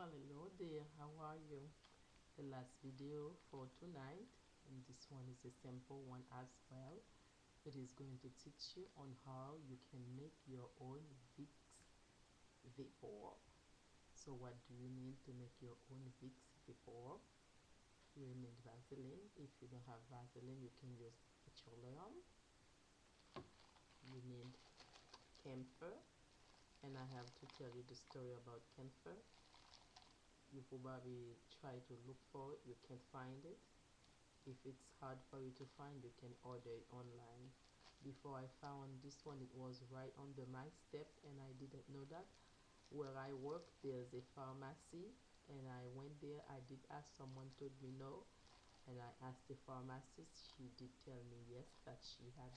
Hello there, how are you? The last video for tonight, and this one is a simple one as well. It is going to teach you on how you can make your own Vicks Vaporub. So what do you need to make your own Vicks Vaporub? You need Vaseline. If you don't have Vaseline, you can use petroleum. You need camphor, and I have to tell you the story about camphor. You probably try to look for it, you can't find it. If it's hard for you to find, you can order it online. Before I found this one, it was right under my step, and I didn't know that. Where I work, there's a pharmacy, and I went there. I did ask, someone told me no, and I asked the pharmacist. She did tell me yes, that she had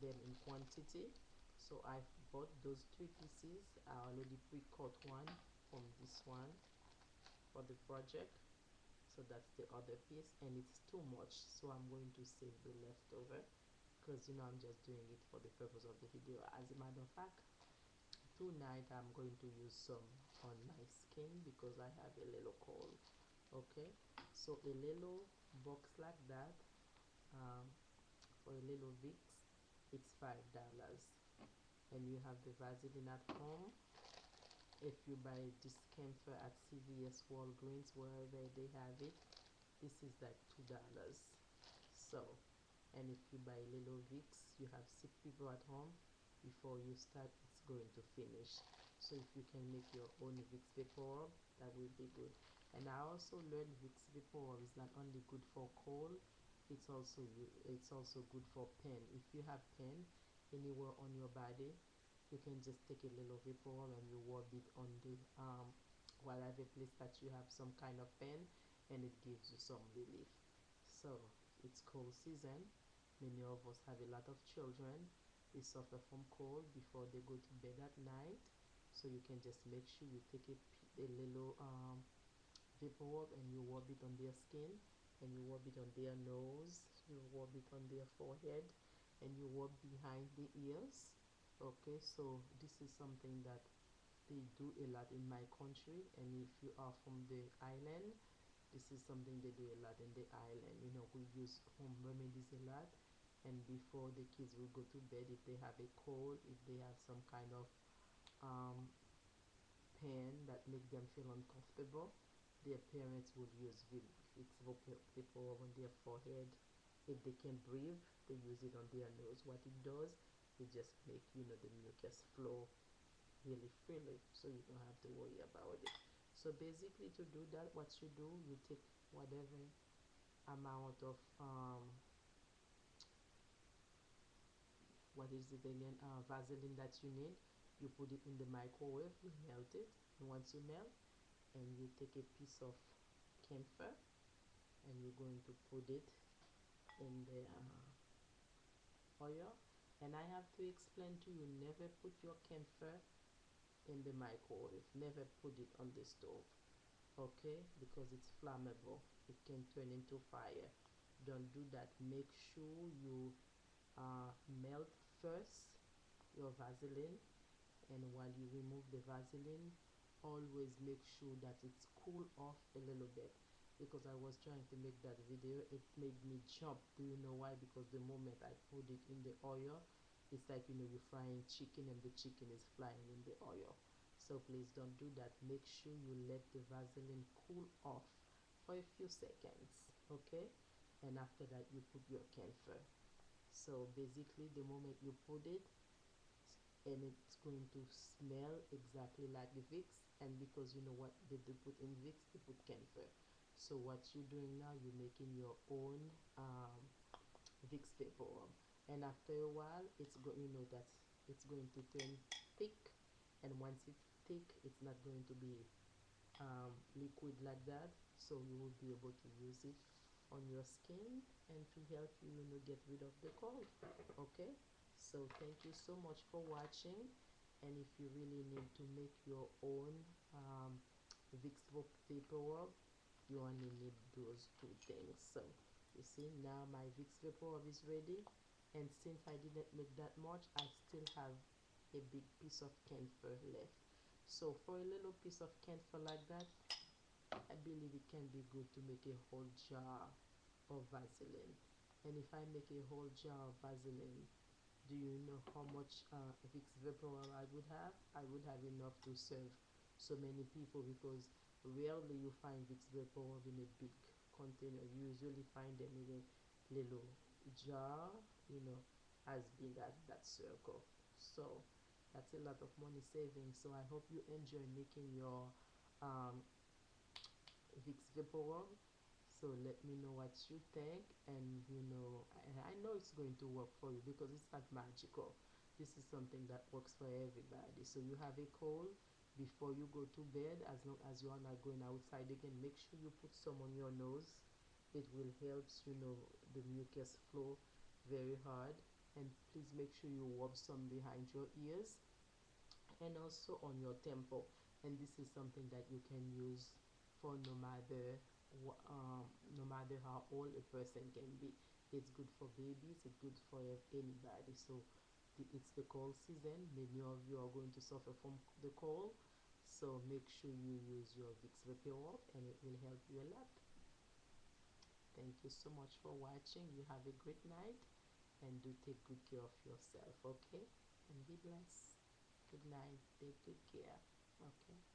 them in quantity. So I bought those 3 pieces. I already pre-cut one from this one for the project, so that's the other piece, and it's too much, so I'm going to save the leftover, because I'm just doing it for the purpose of the video. As a matter of fact, tonight I'm going to use some on my skin because I have a little cold. Okay, so a little box like that, for a little Vicks, it's $5, and you have the Vaseline at home. If you buy this camphor at CVS, Walgreens, wherever they have it, this is like $2. So, and if you buy little Vicks, you have 6 people at home, before you start, it's going to finish. So if you can make your own Vicks Vaporub, that will be good. And I also learned Vicks Vaporub is not only good for cold, it's also good for pain. If you have pain anywhere on your body, you can just take a little Vaporub and you rub it on the whatever place that you have some kind of pain, and it gives you some relief. So it's cold season. Many of us have a lot of children. They suffer from cold before they go to bed at night. So you can just make sure you take a little Vaporub, and you rub it on their skin, and you rub it on their nose, you rub it on their forehead, and you rub behind the ears. Okay, so this is something that they do a lot in my country, and if you are from the island, this is something they do a lot in the island. We use home remedies a lot, and before the kids will go to bed, if they have a cold, if they have some kind of um, pain that make them feel uncomfortable, their parents would use Vicks Vaporub on their forehead. If they can't breathe, they use it on their nose. What it does, it just make the mucus flow really freely, so you don't have to worry about it. So basically, to do that, what you do, you take whatever amount of what is it again, Vaseline that you need. You put it in the microwave, you melt it, and once you melt, and you take a piece of camphor, and you're going to put it in the oil. And I have to explain to you, never put your camphor in the microwave, never put it on the stove, okay, because it's flammable, it can turn into fire. Don't do that. Make sure you melt first your Vaseline, and while you remove the Vaseline, always make sure that it's cool off a little bit, because I was trying to make that video, it made me jump. Do you know why? Because the moment I put it in the oil, it's like you're frying chicken, and the chicken is flying in the oil. So please don't do that. Make sure you let the Vaseline cool off for a few seconds, okay? And after that, you put your camphor. So basically, the moment you put it, and it's going to smell exactly like the Vicks, and because you know what they do put in Vicks, they put camphor. So what you're doing now, you're making your own Vicks Vaporub, and after a while, it's that it's going to turn thick, and once it's thick, it's not going to be liquid like that, so you will be able to use it on your skin and to help you get rid of the cold. Okay, so thank you so much for watching, and if you really need to make your own Vicks Vaporub, you only need those 2 things. So you see, now my Vicks Vaporub is ready, and since I didn't make that much, I still have a big piece of camphor left. So for a little piece of camphor like that, I believe it can be good to make a whole jar of Vaseline. And if I make a whole jar of Vaseline, do you know how much Vicks Vaporub I would have? I would have enough to serve so many people, because rarely you find Vicks Vaporub in a big container. You usually find them in a little jar, you know, as big as that circle. So that's a lot of money saving. So I hope you enjoy making your um, Vicks Vaporub. So let me know what you think, and you know, I know it's going to work for you because it's not magical. This is something that works for everybody. So you have a cold, before you go to bed, as long as you are not going outside again, make sure you put some on your nose. It will help, you know, the mucus flow very hard. And please make sure you rub some behind your ears and also on your temple. And this is something that you can use for no matter how old a person can be. It's good for babies, it's good for anybody. So it's the cold season. Many of you are going to suffer from the cold, so make sure you use your Vicks Vaporub and it will help you a lot. Thank you so much for watching. You have a great night, and do take good care of yourself, okay? And be blessed. Good night. Take good care. Okay.